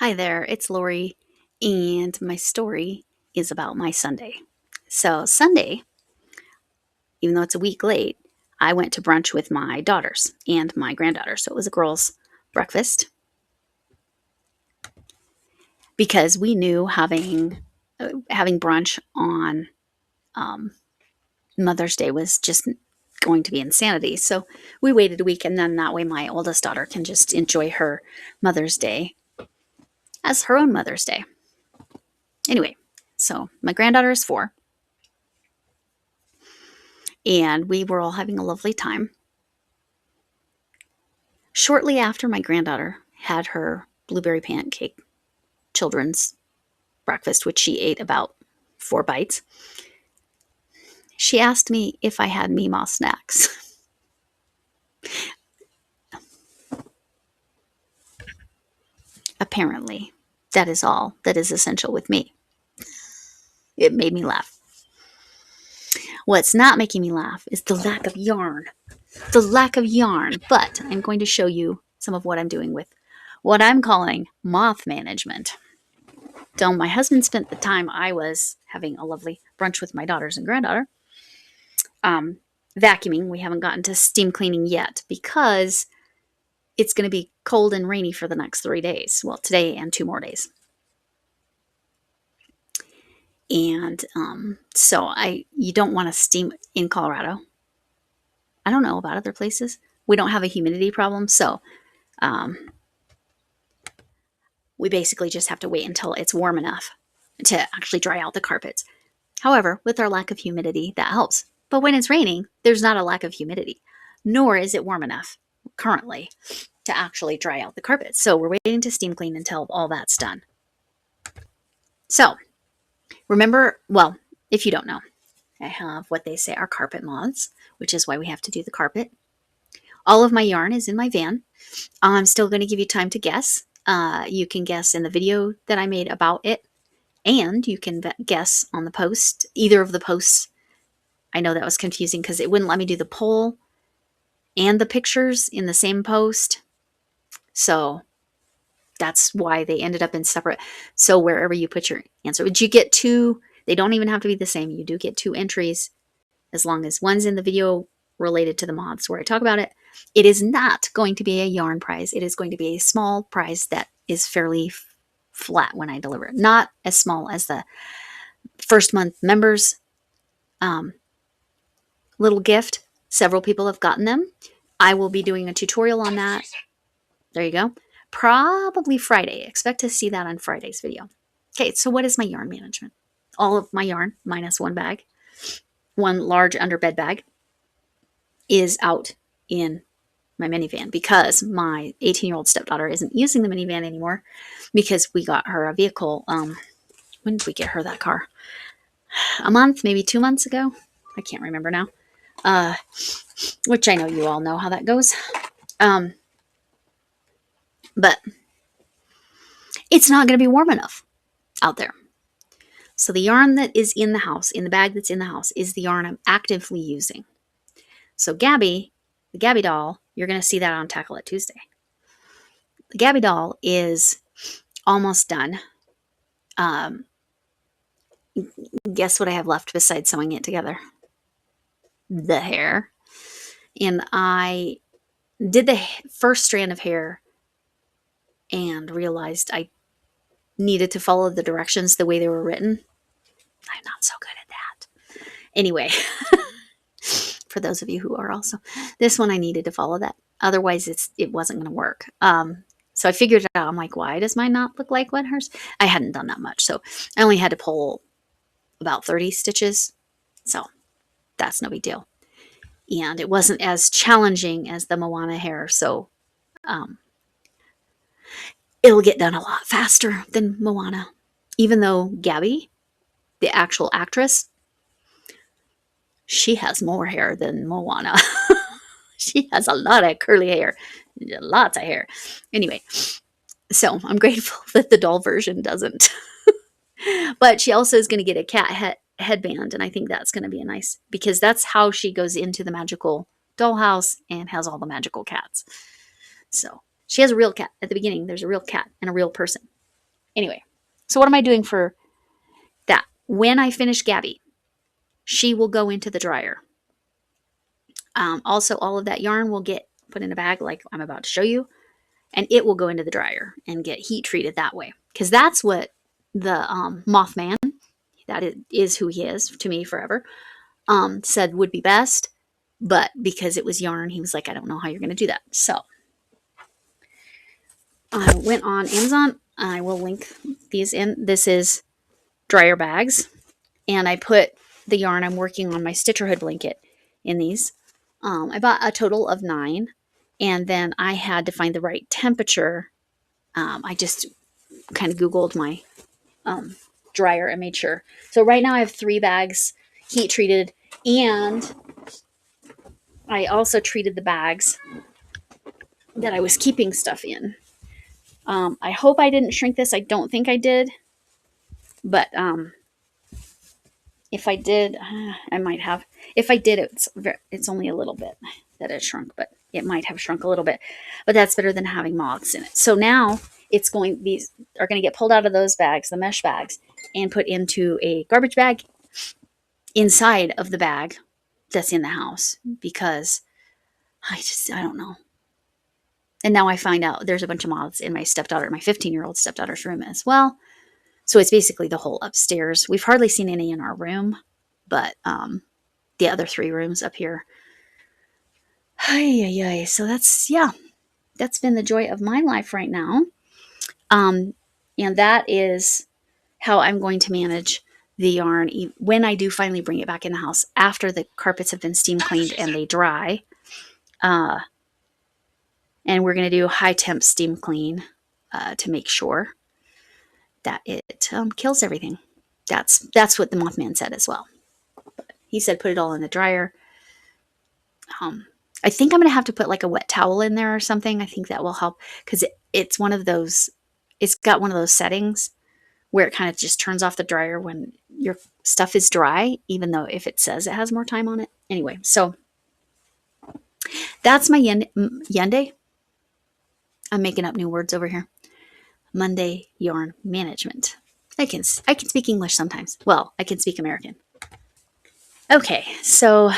Hi there, it's Lori, and my story is about my Sunday. So, Sunday, even though it's a week late, I went to brunch with my daughters and my granddaughter. So, it was a girls' breakfast because we knew having brunch on um, Mother's Day was just going to be insanity. So, we waited a week, and then that way my oldest daughter can just enjoy her Mother's Day as her own Mother's Day. Anyway, so my granddaughter is 4. And we were all having a lovely time. Shortly after my granddaughter had her blueberry pancake children's breakfast, which she ate about 4 bites, she asked me if I had moth snacks. Apparently, that is all that is essential with me. It made me laugh. What's not making me laugh is the lack of yarn. The lack of yarn. But I'm going to show you some of what I'm doing with what I'm calling moth management. So my husband spent the time I was having a lovely brunch with my daughters and granddaughter vacuuming. We haven't gotten to steam cleaning yet because it's going to be cold and rainy for the next 3 days. Well, today and 2 more days. And so you don't want to steam in Colorado. I don't know about other places. We don't have a humidity problem, so we basically just have to wait until it's warm enough to actually dry out the carpets. However, with our lack of humidity, that helps. But when it's raining, there's not a lack of humidity, nor is it warm enough currently to actually dry out the carpets. So we're waiting to steam clean until all that's done. So remember, well, if you don't know, I have what they say are carpet moths, which is why we have to do the carpet. All of my yarn is in my van. I'm still going to give you time to guess. You can guess in the video that I made about it, and you can guess on the post, either of the posts. I know that was confusing because it wouldn't let me do the poll and the pictures in the same post. So that's why they ended up in separate. So wherever you put your answer, would you get 2? They don't even have to be the same. You do get 2 entries as long as one's in the video related to the moths where I talk about it. It is not going to be a yarn prize. It is going to be a small prize that is fairly flat when I deliver it. Not as small as the first month members little gift. Several people have gotten them. I will be doing a tutorial on that. There you go. Probably Friday. Expect to see that on Friday's video. Okay, so what is my yarn management? All of my yarn, minus 1 bag, 1 large underbed bag, is out in my minivan because my 18-year-old stepdaughter isn't using the minivan anymore because we got her a vehicle. When did we get her that car? A month, maybe 2 months ago. I can't remember now. Which I know you all know how that goes. But it's not going to be warm enough out there. So the yarn that is in the house, in the bag that's in the house, is the yarn I'm actively using. So Gabby, the Gabby doll, you're going to see that on Tackle It Tuesday. The Gabby doll is almost done. Guess what I have left besides sewing it together? The hair. And I did the first strand of hair and realized I needed to follow the directions the way they were written. I'm not so good at that. Anyway, for those of you who are also, this one I needed to follow that. Otherwise, it wasn't going to work. So I figured it out. I'm like, why does mine not look like what hers? I hadn't done that much. So I only had to pull about 30 stitches. So that's no big deal. And it wasn't as challenging as the Moana hair. So it'll get done a lot faster than Moana. Even though Gabby, the actual actress, she has more hair than Moana. She has a lot of curly hair. Lots of hair. Anyway, so I'm grateful that the doll version doesn't. But she also is going to get a cat headband, and I think that's going to be a nice, because that's how she goes into the magical dollhouse and has all the magical cats. So she has a real cat at the beginning. There's a real cat and a real person. Anyway, so what am I doing for that? When I finish Gabby, she will go into the dryer. Also, all of that yarn will get put in a bag like I'm about to show you, and it will go into the dryer and get heat treated that way. Because that's what the Mothman, that is who he is to me forever, said would be best. But because it was yarn, he was like, I don't know how you're going to do that. So I went on Amazon. I will link these in. This is dryer bags. And I put the yarn I'm working on, my Stitcherhood blanket, in these. I bought a total of 9. And then I had to find the right temperature. I just kind of Googled my dryer and made sure. So right now I have 3 bags heat treated. And I also treated the bags that I was keeping stuff in. I hope I didn't shrink this. I don't think I did. But if I did, I might have. If I did, it's only a little bit that it shrunk, but it might have shrunk a little bit. But that's better than having moths in it. So now these are going to get pulled out of those bags, the mesh bags, and put into a garbage bag inside of the bag that's in the house, because I don't know. And now I find out there's a bunch of moths in my 15-year-old stepdaughter's room as well. So it's basically the whole upstairs. We've hardly seen any in our room, but the other 3 rooms up here. So that's been the joy of my life right now. And that is how I'm going to manage the yarn when I do finally bring it back in the house after the carpets have been steam cleaned and they dry. And we're going to do high temp steam clean to make sure that it kills everything. That's what the Mothman said as well. But he said put it all in the dryer. I think I'm going to have to put like a wet towel in there or something. I think that will help, because it's one of those, it's got one of those settings where it kind of just turns off the dryer when your stuff is dry, even though if it says it has more time on it. Anyway, so that's my Yende. I'm making up new words over here. Monday yarn management. I can speak English sometimes. Well, I can speak American. Okay, so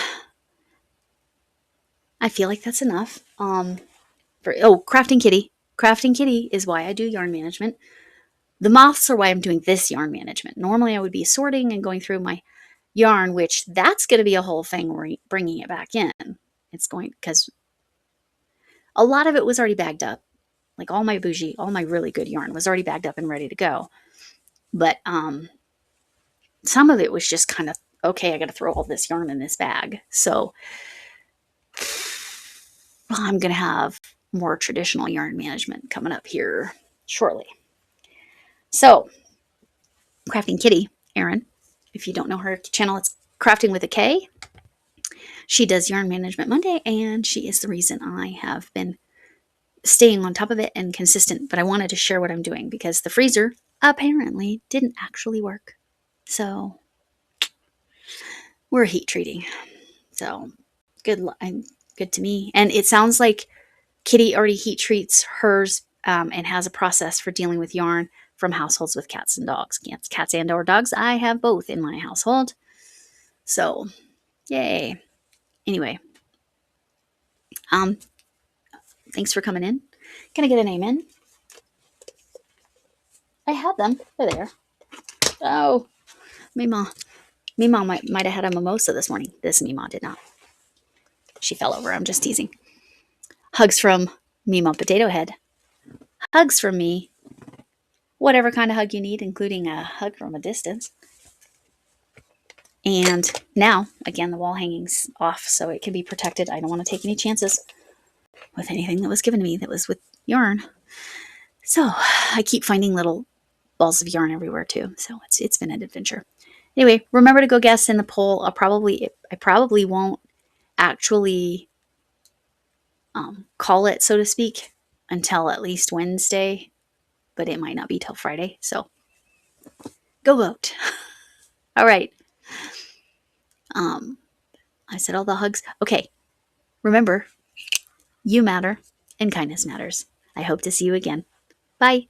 I feel like that's enough. Crafting Kitty. Crafting Kitty is why I do yarn management. The moths are why I'm doing this yarn management. Normally I would be sorting and going through my yarn, which that's going to be a whole thing, bringing it back in. It's going, because a lot of it was already bagged up. Like all my really good yarn was already bagged up and ready to go. But some of it was just kind of, okay, I got to throw all this yarn in this bag. So I'm going to have more traditional yarn management coming up here shortly. So, Crafting Kitty, Erin, if you don't know her channel, it's Crafting with a K. She does Yarn Management Monday, and she is the reason I have been staying on top of it and consistent. But I wanted to share what I'm doing because the freezer apparently didn't actually work. So, we're heat treating. So, good to me. And it sounds like Kitty already heat treats hers and has a process for dealing with yarn from households with cats and dogs. Cats and or dogs. I have both in my household. So, yay. Anyway, thanks for coming in. Can I get an amen? I had them. They're there. Oh, Mima. Mima might have had a mimosa this morning. This Mima did not. She fell over. I'm just teasing. Hugs from Mima Potato Head. Hugs from me. Whatever kind of hug you need, including a hug from a distance. And now, again, the wall hanging's off so it can be protected. I don't want to take any chances with anything that was given to me that was with yarn. So I keep finding little balls of yarn everywhere too. So it's been an adventure. Anyway, remember to go guess in the poll. I probably won't actually call it, so to speak, until at least Wednesday, but it might not be till Friday. So go vote. All right. I said all the hugs. Okay. Remember, you matter and kindness matters. I hope to see you again. Bye.